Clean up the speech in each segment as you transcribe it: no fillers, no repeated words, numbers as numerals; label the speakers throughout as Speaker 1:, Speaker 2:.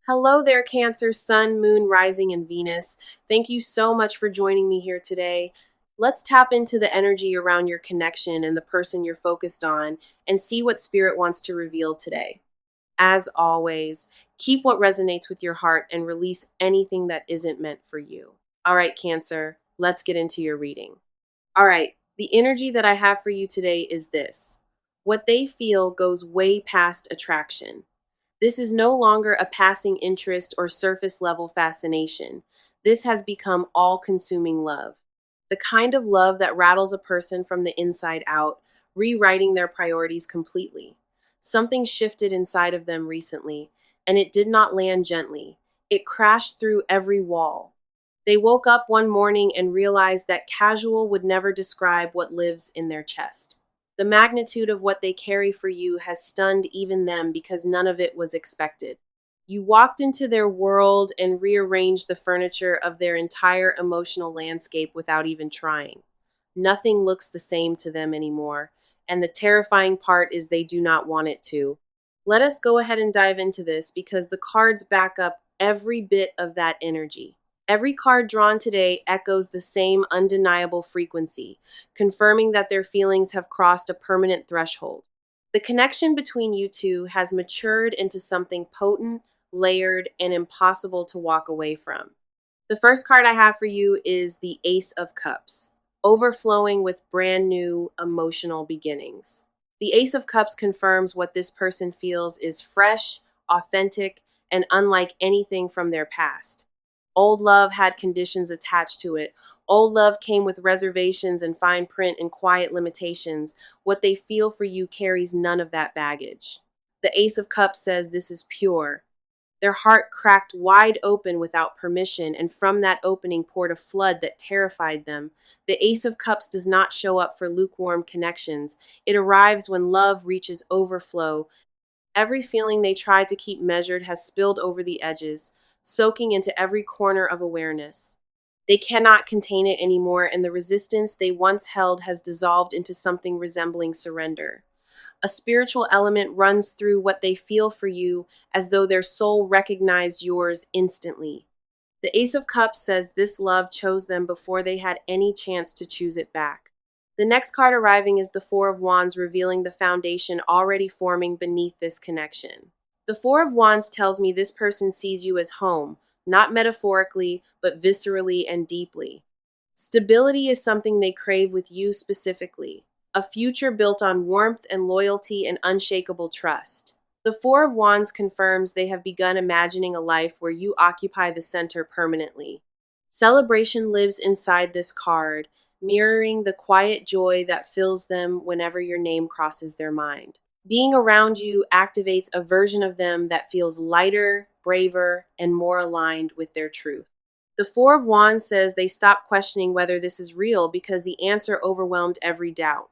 Speaker 1: Hello there, Cancer, Sun, Moon, Rising, and Venus. Thank you so much for joining me here today. Let's tap into the energy around your connection and the person you're focused on and see what Spirit wants to reveal today. As always, keep what resonates with your heart and release anything that isn't meant for you. All right, Cancer, let's get into your reading. All right, the energy that I have for you today is this: what they feel goes way past attraction. This is no longer a passing interest or surface level fascination. This has become all consuming love. The kind of love that rattles a person from the inside out, rewriting their priorities completely. Something shifted inside of them recently, and it did not land gently. It crashed through every wall. They woke up one morning and realized that casual would never describe what lives in their chest. The magnitude of what they carry for you has stunned even them because none of it was expected. You walked into their world and rearranged the furniture of their entire emotional landscape without even trying. Nothing looks the same to them anymore, and the terrifying part is they do not want it to. Let us go ahead and dive into this because the cards back up every bit of that energy. Every card drawn today echoes the same undeniable frequency, confirming that their feelings have crossed a permanent threshold. The connection between you two has matured into something potent, layered, and impossible to walk away from. The first card I have for you is the Ace of Cups, overflowing with brand new emotional beginnings. The Ace of Cups confirms what this person feels is fresh, authentic, and unlike anything from their past. Old love had conditions attached to it. Old love came with reservations and fine print and quiet limitations. What they feel for you carries none of that baggage. The Ace of Cups says this is pure. Their heart cracked wide open without permission, and from that opening poured a flood that terrified them. The Ace of Cups does not show up for lukewarm connections. It arrives when love reaches overflow. Every feeling they tried to keep measured has spilled over the edges, soaking into every corner of awareness. They cannot contain it anymore, and the resistance they once held has dissolved into something resembling surrender. A spiritual element runs through what they feel for you as though their soul recognized yours instantly. The Ace of Cups says this love chose them before they had any chance to choose it back. The next card arriving is the Four of Wands, revealing the foundation already forming beneath this connection. The Four of Wands tells me this person sees you as home, not metaphorically, but viscerally and deeply. Stability is something they crave with you specifically, a future built on warmth and loyalty and unshakable trust. The Four of Wands confirms they have begun imagining a life where you occupy the center permanently. Celebration lives inside this card, mirroring the quiet joy that fills them whenever your name crosses their mind. Being around you activates a version of them that feels lighter, braver, and more aligned with their truth. The Four of Wands says they stop questioning whether this is real because the answer overwhelmed every doubt.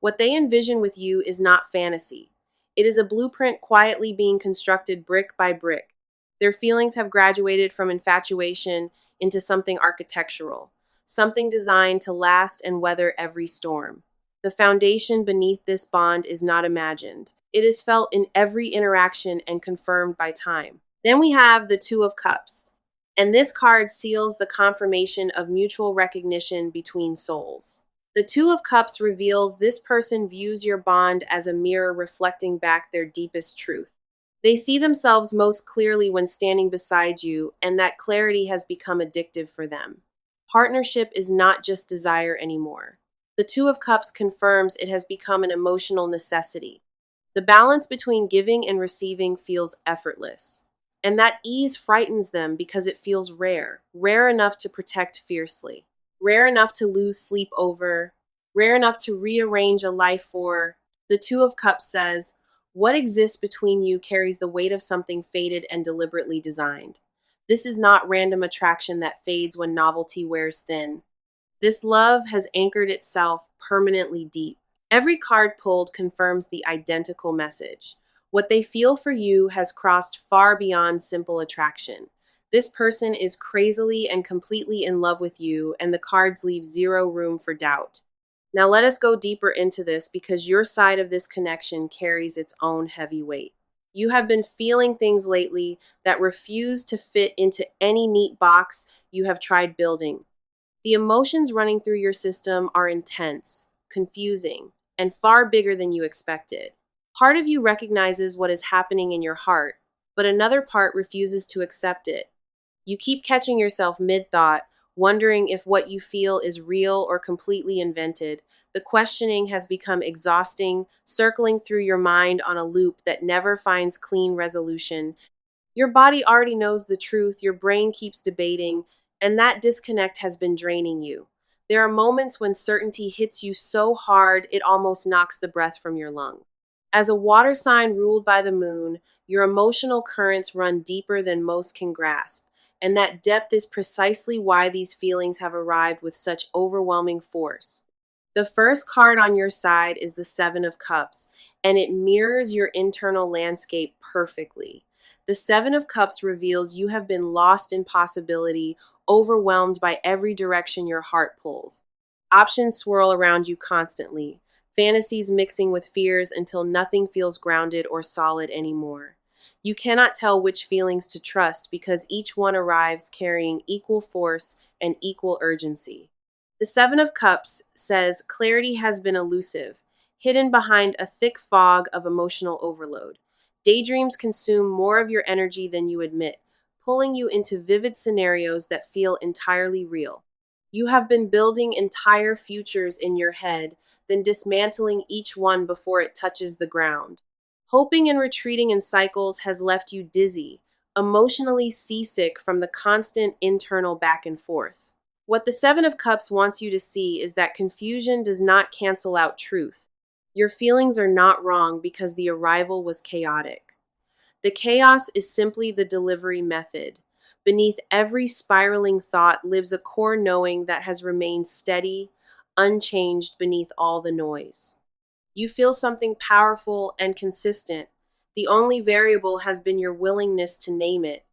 Speaker 1: What they envision with you is not fantasy. It is a blueprint quietly being constructed brick by brick. Their feelings have graduated from infatuation into something architectural, something designed to last and weather every storm. The foundation beneath this bond is not imagined. It is felt in every interaction and confirmed by time. Then we have the Two of Cups, and this card seals the confirmation of mutual recognition between souls. The Two of Cups reveals this person views your bond as a mirror reflecting back their deepest truth. They see themselves most clearly when standing beside you, and that clarity has become addictive for them. Partnership is not just desire anymore. The Two of Cups confirms it has become an emotional necessity. The balance between giving and receiving feels effortless. And that ease frightens them because it feels rare, rare enough to protect fiercely, rare enough to lose sleep over, rare enough to rearrange a life for. The Two of Cups says, what exists between you carries the weight of something fated and deliberately designed. This is not random attraction that fades when novelty wears thin. This love has anchored itself permanently deep. Every card pulled confirms the identical message. What they feel for you has crossed far beyond simple attraction. This person is crazily and completely in love with you, and the cards leave zero room for doubt. Now let us go deeper into this because your side of this connection carries its own heavy weight. You have been feeling things lately that refuse to fit into any neat box you have tried building. The emotions running through your system are intense, confusing, and far bigger than you expected. Part of you recognizes what is happening in your heart, but another part refuses to accept it. You keep catching yourself mid thought, wondering if what you feel is real or completely invented. The questioning has become exhausting, circling through your mind on a loop that never finds clean resolution. Your body already knows the truth, your brain keeps debating, and that disconnect has been draining you. There are moments when certainty hits you so hard it almost knocks the breath from your lungs. As a water sign ruled by the moon, your emotional currents run deeper than most can grasp, and that depth is precisely why these feelings have arrived with such overwhelming force. The first card on your side is the Seven of Cups, and it mirrors your internal landscape perfectly. The Seven of Cups reveals you have been lost in possibility, overwhelmed by every direction your heart pulls. Options swirl around you constantly, fantasies mixing with fears until nothing feels grounded or solid anymore. You cannot tell which feelings to trust because each one arrives carrying equal force and equal urgency. The Seven of Cups says clarity has been elusive, hidden behind a thick fog of emotional overload. Daydreams consume more of your energy than you admit, pulling you into vivid scenarios that feel entirely real. You have been building entire futures in your head, then dismantling each one before it touches the ground. Hoping and retreating in cycles has left you dizzy, emotionally seasick from the constant internal back and forth. What the Seven of Cups wants you to see is that confusion does not cancel out truth. Your feelings are not wrong because the arrival was chaotic. The chaos is simply the delivery method. Beneath every spiraling thought lives a core knowing that has remained steady, unchanged beneath all the noise. You feel something powerful and consistent. The only variable has been your willingness to name it.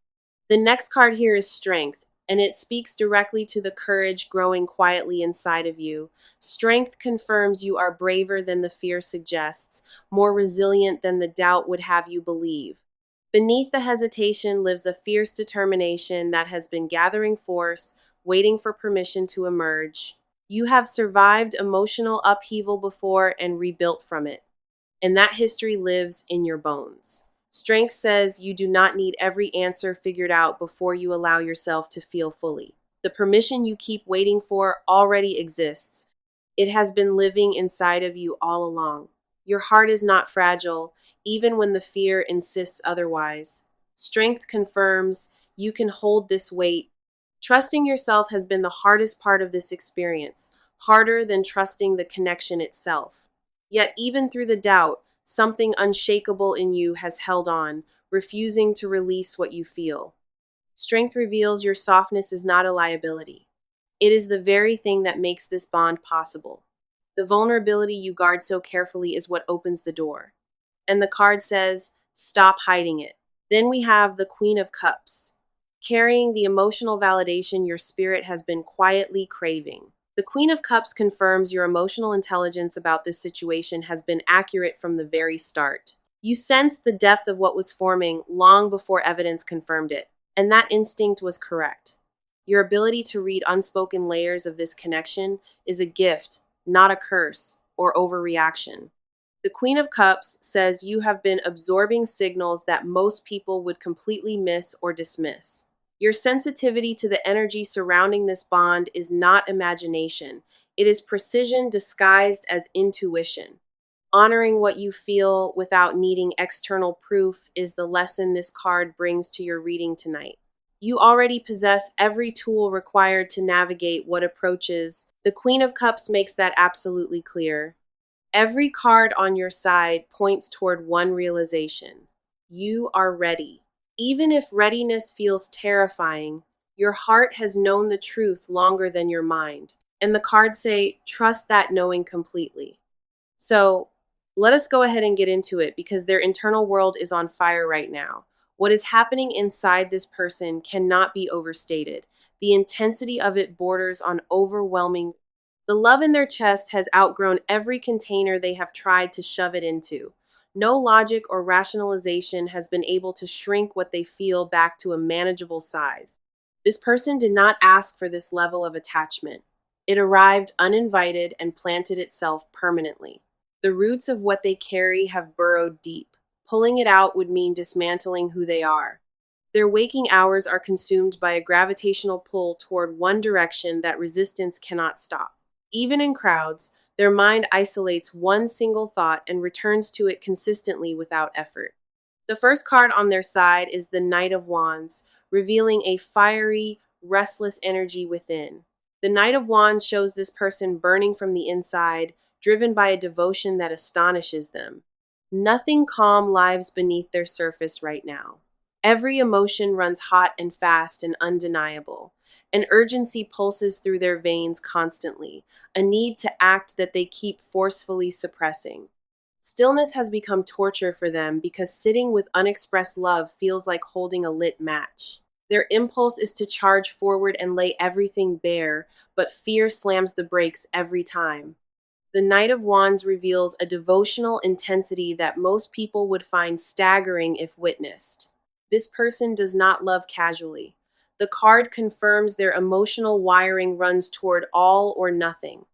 Speaker 1: The next card here is Strength, and it speaks directly to the courage growing quietly inside of you. Strength confirms you are braver than the fear suggests, more resilient than the doubt would have you believe. Beneath the hesitation lives a fierce determination that has been gathering force, waiting for permission to emerge. You have survived emotional upheaval before and rebuilt from it, and that history lives in your bones. Strength says you do not need every answer figured out before you allow yourself to feel fully. The permission you keep waiting for already exists. It has been living inside of you all along. Your heart is not fragile, even when the fear insists otherwise. Strength confirms you can hold this weight. Trusting yourself has been the hardest part of this experience, harder than trusting the connection itself. Yet, even through the doubt, something unshakable in you has held on, refusing to release what you feel. Strength reveals your softness is not a liability. It is the very thing that makes this bond possible. The vulnerability you guard so carefully is what opens the door. And the card says, stop hiding it. Then we have the Queen of Cups, carrying the emotional validation your spirit has been quietly craving. The Queen of Cups confirms your emotional intelligence about this situation has been accurate from the very start. You sensed the depth of what was forming long before evidence confirmed it, and that instinct was correct. Your ability to read unspoken layers of this connection is a gift, not a curse or overreaction. The Queen of Cups says you have been absorbing signals that most people would completely miss or dismiss. Your sensitivity to the energy surrounding this bond is not imagination. It is precision disguised as intuition. Honoring what you feel without needing external proof is the lesson this card brings to your reading tonight. You already possess every tool required to navigate what approaches. The Queen of Cups makes that absolutely clear. Every card on your side points toward one realization. You are ready. Even if readiness feels terrifying, your heart has known the truth longer than your mind. And the cards say, trust that knowing completely. So let us go ahead and get into it because their internal world is on fire right now. What is happening inside this person cannot be overstated. The intensity of it borders on overwhelming. The love in their chest has outgrown every container they have tried to shove it into. No logic or rationalization has been able to shrink what they feel back to a manageable size. This person did not ask for this level of attachment. It arrived uninvited and planted itself permanently. The roots of what they carry have burrowed deep. Pulling it out would mean dismantling who they are. Their waking hours are consumed by a gravitational pull toward one direction that resistance cannot stop. Even in crowds, their mind isolates one single thought and returns to it consistently without effort. The first card on their side is the Knight of Wands, revealing a fiery, restless energy within. The Knight of Wands shows this person burning from the inside, driven by a devotion that astonishes them. Nothing calm lives beneath their surface right now. Every emotion runs hot and fast and undeniable. An urgency pulses through their veins constantly, a need to act that they keep forcefully suppressing. Stillness has become torture for them because sitting with unexpressed love feels like holding a lit match. Their impulse is to charge forward and lay everything bare, but fear slams the brakes every time. The Knight of Wands reveals a devotional intensity that most people would find staggering if witnessed. This person does not love casually. The card confirms their emotional wiring runs toward all or nothing.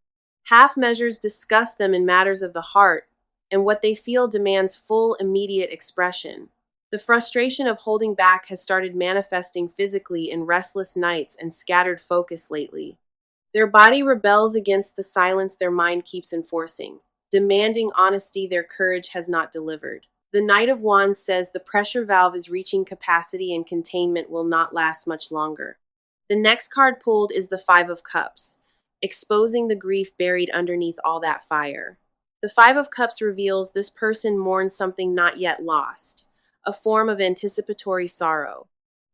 Speaker 1: Half measures discuss them in matters of the heart, and what they feel demands full, immediate expression. The frustration of holding back has started manifesting physically in restless nights and scattered focus lately. Their body rebels against the silence their mind keeps enforcing, demanding honesty their courage has not delivered. The Knight of Wands says the pressure valve is reaching capacity and containment will not last much longer. The next card pulled is the Five of Cups, exposing the grief buried underneath all that fire. The Five of Cups reveals this person mourns something not yet lost, a form of anticipatory sorrow.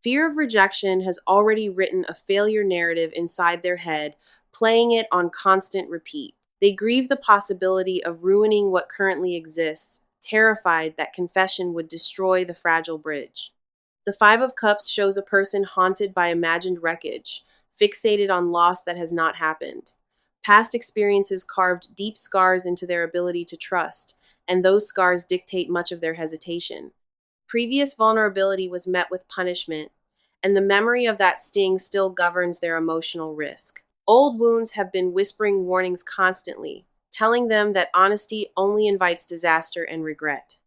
Speaker 1: Fear of rejection has already written a failure narrative inside their head, playing it on constant repeat. They grieve the possibility of ruining what currently exists, terrified that confession would destroy the fragile bridge. The Five of Cups shows a person haunted by imagined wreckage, fixated on loss that has not happened. Past experiences carved deep scars into their ability to trust, and those scars dictate much of their hesitation. Previous vulnerability was met with punishment, and the memory of that sting still governs their emotional risk. Old wounds have been whispering warnings constantly, telling them that honesty only invites disaster and regret.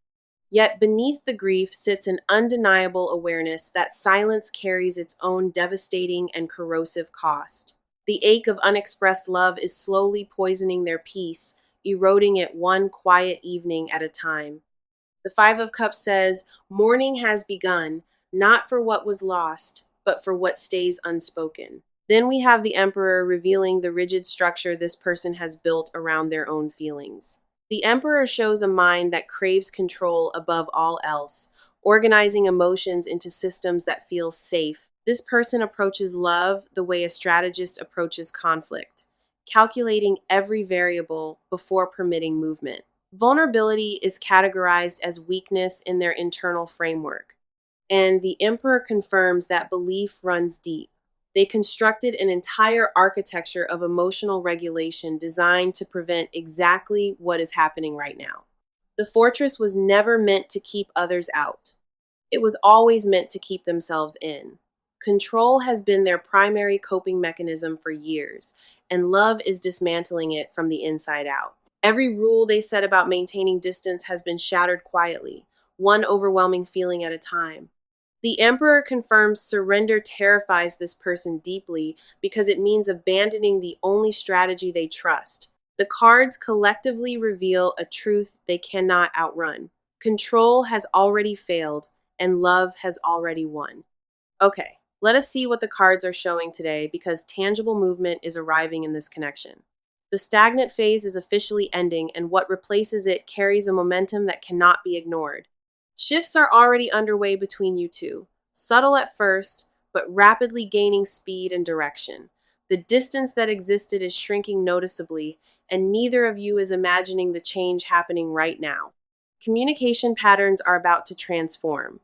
Speaker 1: Yet beneath the grief sits an undeniable awareness that silence carries its own devastating and corrosive cost. The ache of unexpressed love is slowly poisoning their peace, eroding it one quiet evening at a time. The Five of Cups says, mourning has begun, not for what was lost, but for what stays unspoken. Then we have the Emperor revealing the rigid structure this person has built around their own feelings. The Emperor shows a mind that craves control above all else, organizing emotions into systems that feel safe. This person approaches love the way a strategist approaches conflict, calculating every variable before permitting movement. Vulnerability is categorized as weakness in their internal framework, and the Emperor confirms that belief runs deep. They constructed an entire architecture of emotional regulation designed to prevent exactly what is happening right now. The fortress was never meant to keep others out. It was always meant to keep themselves in. Control has been their primary coping mechanism for years, and love is dismantling it from the inside out. Every rule they set about maintaining distance has been shattered quietly, one overwhelming feeling at a time. The Emperor confirms surrender terrifies this person deeply because it means abandoning the only strategy they trust. The cards collectively reveal a truth they cannot outrun. Control has already failed, and love has already won. Okay, let us see what the cards are showing today because tangible movement is arriving in this connection. The stagnant phase is officially ending, and what replaces it carries a momentum that cannot be ignored. Shifts are already underway between you two, subtle at first, but rapidly gaining speed and direction. The distance that existed is shrinking noticeably, and neither of you is imagining the change happening right now. Communication patterns are about to transform,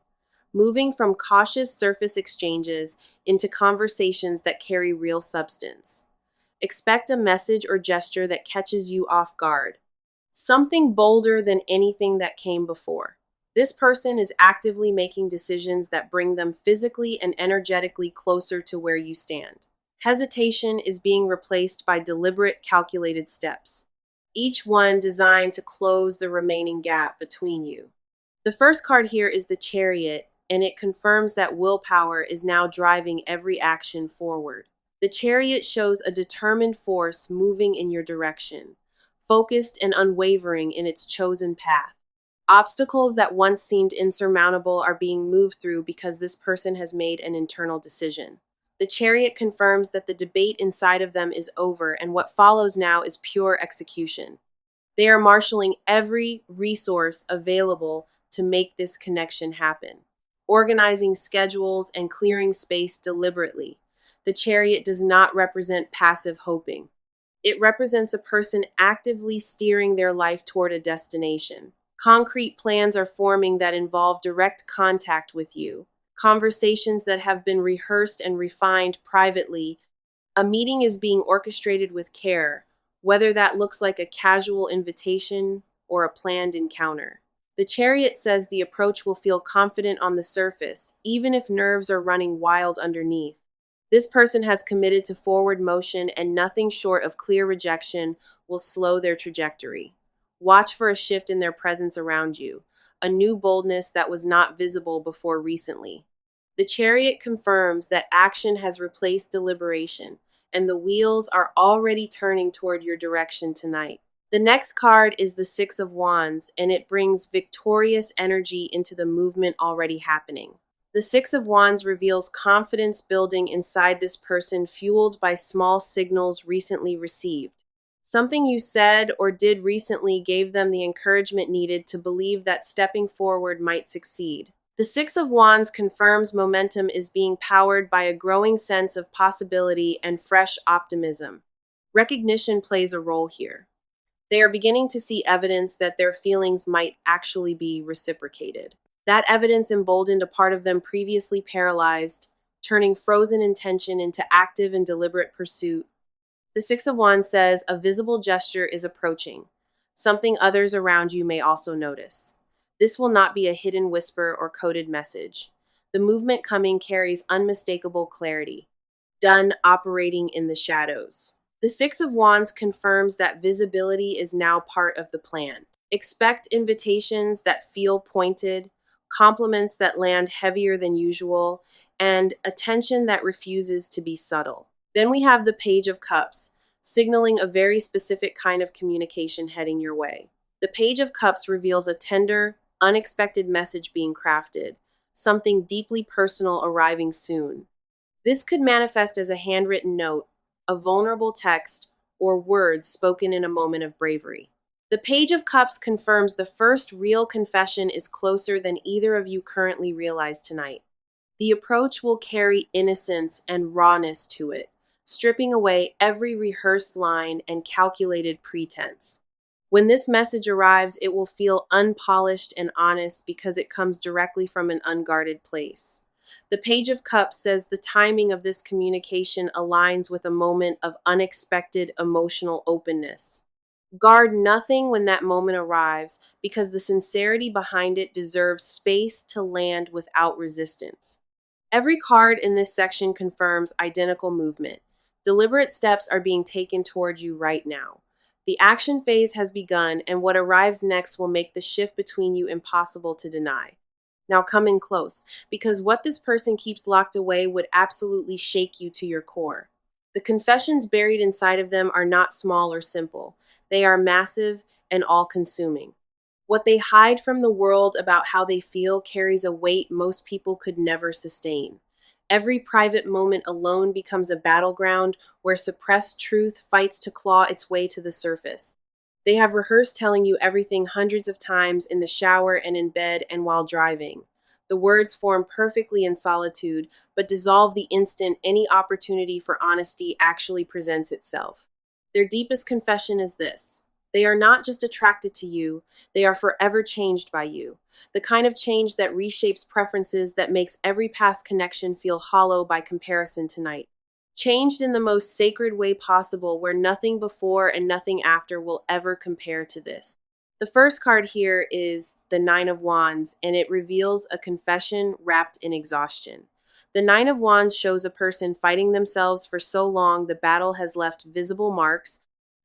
Speaker 1: moving from cautious surface exchanges into conversations that carry real substance. Expect a message or gesture that catches you off guard. something bolder than anything that came before. This person is actively making decisions that bring them physically and energetically closer to where you stand. Hesitation is being replaced by deliberate, calculated steps, each one designed to close the remaining gap between you. The first card here is the Chariot, and it confirms that willpower is now driving every action forward. The Chariot shows a determined force moving in your direction, focused and unwavering in its chosen path. Obstacles that once seemed insurmountable are being moved through because this person has made an internal decision. The Chariot confirms that the debate inside of them is over, and what follows now is pure execution. They are marshaling every resource available to make this connection happen, organizing schedules and clearing space deliberately. The Chariot does not represent passive hoping. It represents a person actively steering their life toward a destination. Concrete plans are forming that involve direct contact with you, conversations that have been rehearsed and refined privately. A meeting is being orchestrated with care, whether that looks like a casual invitation or a planned encounter. The Chariot says the approach will feel confident on the surface, even if nerves are running wild underneath. This person has committed to forward motion, and nothing short of clear rejection will slow their trajectory. Watch for a shift in their presence around you, a new boldness that was not visible before recently. The Chariot confirms that action has replaced deliberation, and the wheels are already turning toward your direction tonight. The next card is the Six of Wands, and it brings victorious energy into the movement already happening. The Six of Wands reveals confidence building inside this person, fueled by small signals recently received. Something you said or did recently gave them the encouragement needed to believe that stepping forward might succeed. The Six of Wands confirms momentum is being powered by a growing sense of possibility and fresh optimism. Recognition plays a role here. They are beginning to see evidence that their feelings might actually be reciprocated. That evidence emboldened a part of them previously paralyzed, turning frozen intention into active and deliberate pursuit. The Six of Wands says a visible gesture is approaching, something others around you may also notice. This will not be a hidden whisper or coded message. The movement coming carries unmistakable clarity, done operating in the shadows. The Six of Wands confirms that visibility is now part of the plan. Expect invitations that feel pointed, compliments that land heavier than usual, and attention that refuses to be subtle. Then we have the Page of Cups, signaling a very specific kind of communication heading your way. The Page of Cups reveals a tender, unexpected message being crafted, something deeply personal arriving soon. This could manifest as a handwritten note, a vulnerable text, or words spoken in a moment of bravery. The Page of Cups confirms the first real confession is closer than either of you currently realize tonight. The approach will carry innocence and rawness to it, stripping away every rehearsed line and calculated pretense. When this message arrives, it will feel unpolished and honest because it comes directly from an unguarded place. The Page of Cups says the timing of this communication aligns with a moment of unexpected emotional openness. Guard nothing when that moment arrives because the sincerity behind it deserves space to land without resistance. Every card in this section confirms identical movement. Deliberate steps are being taken toward you right now. The action phase has begun, and what arrives next will make the shift between you impossible to deny. Now come in close, because what this person keeps locked away would absolutely shake you to your core. The confessions buried inside of them are not small or simple. They are massive and all-consuming. What they hide from the world about how they feel carries a weight most people could never sustain. Every private moment alone becomes a battleground where suppressed truth fights to claw its way to the surface. They have rehearsed telling you everything hundreds of times in the shower and in bed and while driving. The words form perfectly in solitude, but dissolve the instant any opportunity for honesty actually presents itself. Their deepest confession is this: they are not just attracted to you, they are forever changed by you. The kind of change that reshapes preferences, that makes every past connection feel hollow by comparison tonight. Changed in the most sacred way possible, where nothing before and nothing after will ever compare to this. The first card here is the Nine of Wands, and it reveals a confession wrapped in exhaustion. The Nine of Wands shows a person fighting themselves for so long the battle has left visible marks.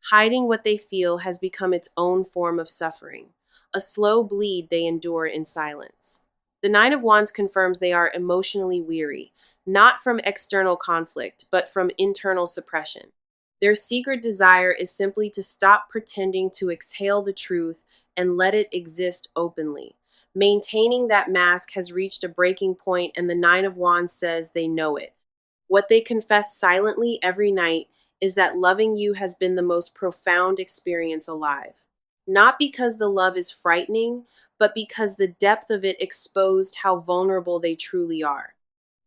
Speaker 1: Hiding what they feel has become its own form of suffering, a slow bleed they endure in silence. The Nine of Wands confirms they are emotionally weary, not from external conflict, but from internal suppression. Their secret desire is simply to stop pretending to exhale the truth and let it exist openly. Maintaining that mask has reached a breaking point, and the Nine of Wands says they know it. What they confess silently every night is that loving you has been the most profound experience alive. Not because the love is frightening, but because the depth of it exposed how vulnerable they truly are.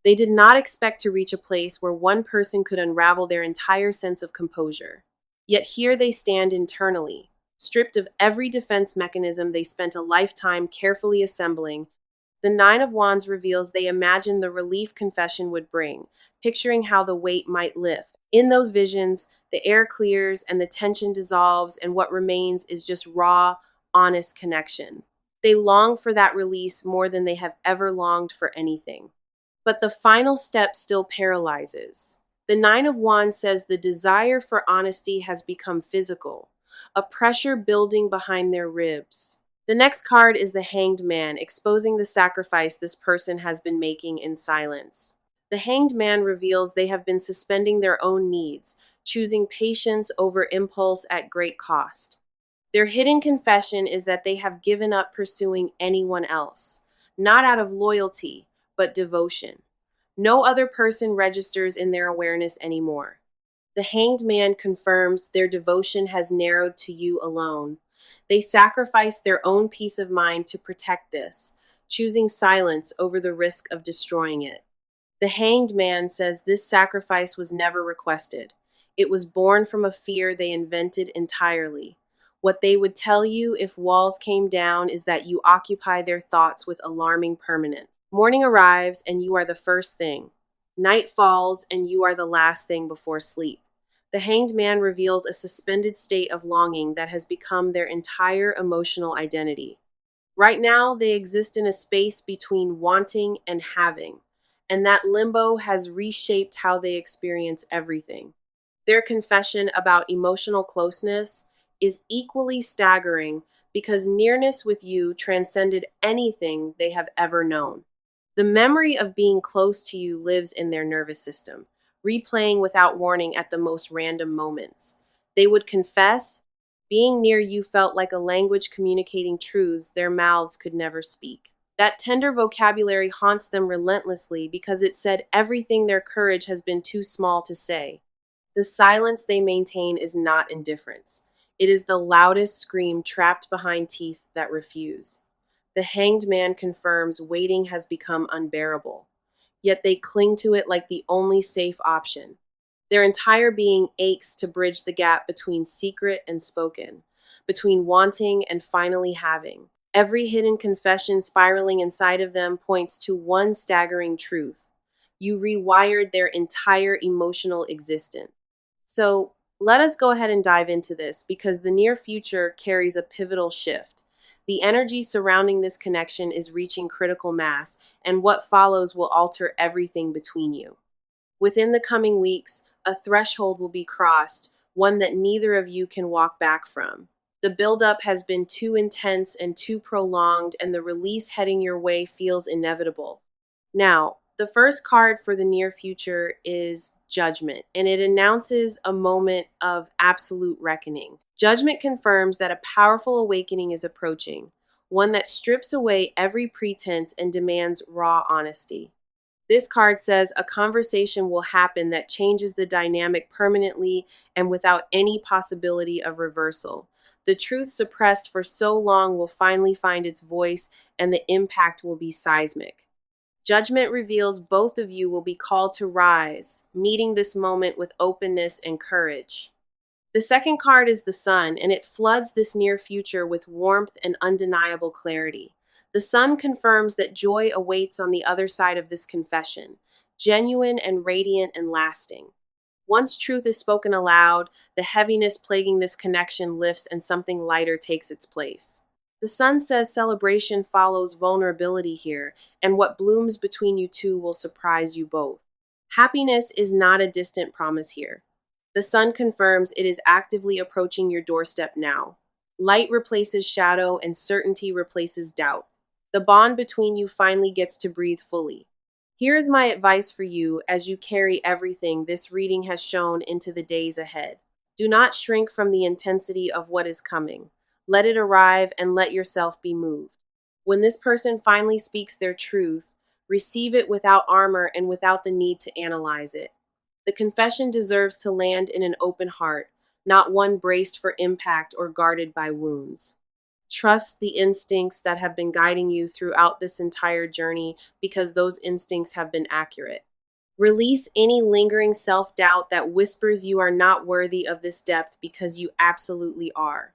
Speaker 1: They did not expect to reach a place where one person could unravel their entire sense of composure. Yet here they stand internally, stripped of every defense mechanism they spent a lifetime carefully assembling. The Nine of Wands reveals they imagined the relief confession would bring, picturing how the weight might lift. In those visions, the air clears and the tension dissolves, and what remains is just raw, honest connection. They long for that release more than they have ever longed for anything. But the final step still paralyzes. The Nine of Wands says the desire for honesty has become physical, a pressure building behind their ribs. The next card is the Hanged Man, exposing the sacrifice this person has been making in silence. The Hanged Man reveals they have been suspending their own needs, choosing patience over impulse at great cost. Their hidden confession is that they have given up pursuing anyone else, not out of loyalty, but devotion. No other person registers in their awareness anymore. The Hanged Man confirms their devotion has narrowed to you alone. They sacrifice their own peace of mind to protect this, choosing silence over the risk of destroying it. The Hanged Man says this sacrifice was never requested. It was born from a fear they invented entirely. What they would tell you if walls came down is that you occupy their thoughts with alarming permanence. Morning arrives and you are the first thing. Night falls and you are the last thing before sleep. The Hanged Man reveals a suspended state of longing that has become their entire emotional identity. Right now, they exist in a space between wanting and having, and that limbo has reshaped how they experience everything. Their confession about emotional closeness is equally staggering because nearness with you transcended anything they have ever known. The memory of being close to you lives in their nervous system, replaying without warning at the most random moments. They would confess, being near you felt like a language communicating truths their mouths could never speak. That tender vocabulary haunts them relentlessly because it said everything their courage has been too small to say. The silence they maintain is not indifference. It is the loudest scream trapped behind teeth that refuse. The Hanged Man confirms waiting has become unbearable, yet they cling to it like the only safe option. Their entire being aches to bridge the gap between secret and spoken, between wanting and finally having. Every hidden confession spiraling inside of them points to one staggering truth. You rewired their entire emotional existence. So let us go ahead and dive into this because the near future carries a pivotal shift. The energy surrounding this connection is reaching critical mass, and what follows will alter everything between you. Within the coming weeks, a threshold will be crossed, one that neither of you can walk back from. The buildup has been too intense and too prolonged, and the release heading your way feels inevitable. Now, the first card for the near future is Judgment, and it announces a moment of absolute reckoning. Judgment confirms that a powerful awakening is approaching, one that strips away every pretense and demands raw honesty. This card says a conversation will happen that changes the dynamic permanently and without any possibility of reversal. The truth suppressed for so long will finally find its voice, and the impact will be seismic. Judgment reveals both of you will be called to rise, meeting this moment with openness and courage. The second card is the Sun, and it floods this near future with warmth and undeniable clarity. The Sun confirms that joy awaits on the other side of this confession, genuine and radiant and lasting. Once truth is spoken aloud, the heaviness plaguing this connection lifts and something lighter takes its place. The sun says celebration follows vulnerability here, and what blooms between you two will surprise you both. Happiness is not a distant promise here. The sun confirms it is actively approaching your doorstep now. Light replaces shadow, and certainty replaces doubt. The bond between you finally gets to breathe fully. Here is my advice for you as you carry everything this reading has shown into the days ahead. Do not shrink from the intensity of what is coming. Let it arrive and let yourself be moved. When this person finally speaks their truth, receive it without armor and without the need to analyze it. The confession deserves to land in an open heart, not one braced for impact or guarded by wounds. Trust the instincts that have been guiding you throughout this entire journey because those instincts have been accurate. Release any lingering self doubt that whispers you are not worthy of this depth because you absolutely are.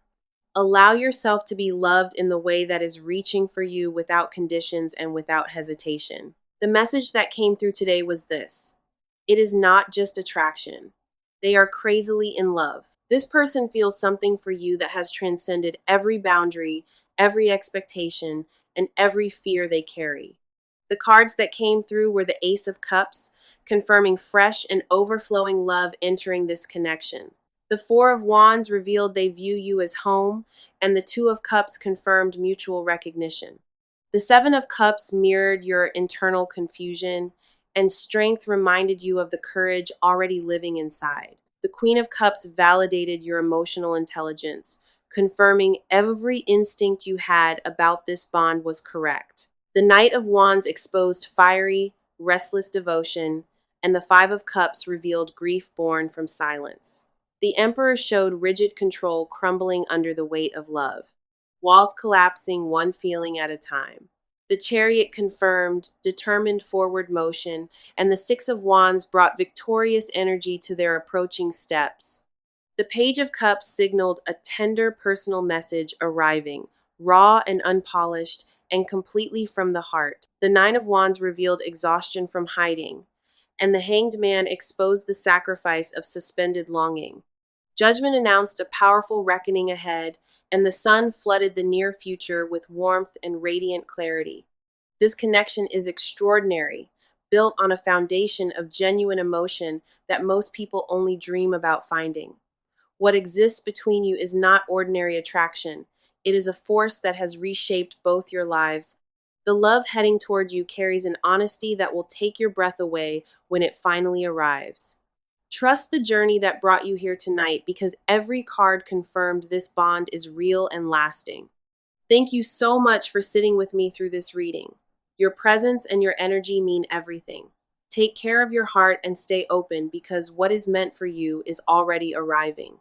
Speaker 1: Allow yourself to be loved in the way that is reaching for you without conditions and without hesitation. The message that came through today was this: it is not just attraction, they are crazily in love. This person feels something for you that has transcended every boundary, every expectation, and every fear they carry. The cards that came through were the Ace of Cups, confirming fresh and overflowing love entering this connection. The Four of Wands revealed they view you as home, and the Two of Cups confirmed mutual recognition. The Seven of Cups mirrored your internal confusion, and strength reminded you of the courage already living inside. The Queen of Cups validated your emotional intelligence, confirming every instinct you had about this bond was correct. The Knight of Wands exposed fiery, restless devotion, and the Five of Cups revealed grief born from silence. The Emperor showed rigid control crumbling under the weight of love, walls collapsing one feeling at a time. The Chariot confirmed determined forward motion, and the Six of Wands brought victorious energy to their approaching steps. The Page of Cups signaled a tender personal message arriving, raw and unpolished, and completely from the heart. The Nine of Wands revealed exhaustion from hiding, and the Hanged Man exposed the sacrifice of suspended longing. Judgment announced a powerful reckoning ahead, and the sun flooded the near future with warmth and radiant clarity. This connection is extraordinary, built on a foundation of genuine emotion that most people only dream about finding. What exists between you is not ordinary attraction. It is a force that has reshaped both your lives. The love heading toward you carries an honesty that will take your breath away when it finally arrives. Trust the journey that brought you here tonight because every card confirmed this bond is real and lasting. Thank you so much for sitting with me through this reading. Your presence and your energy mean everything. Take care of your heart and stay open because what is meant for you is already arriving.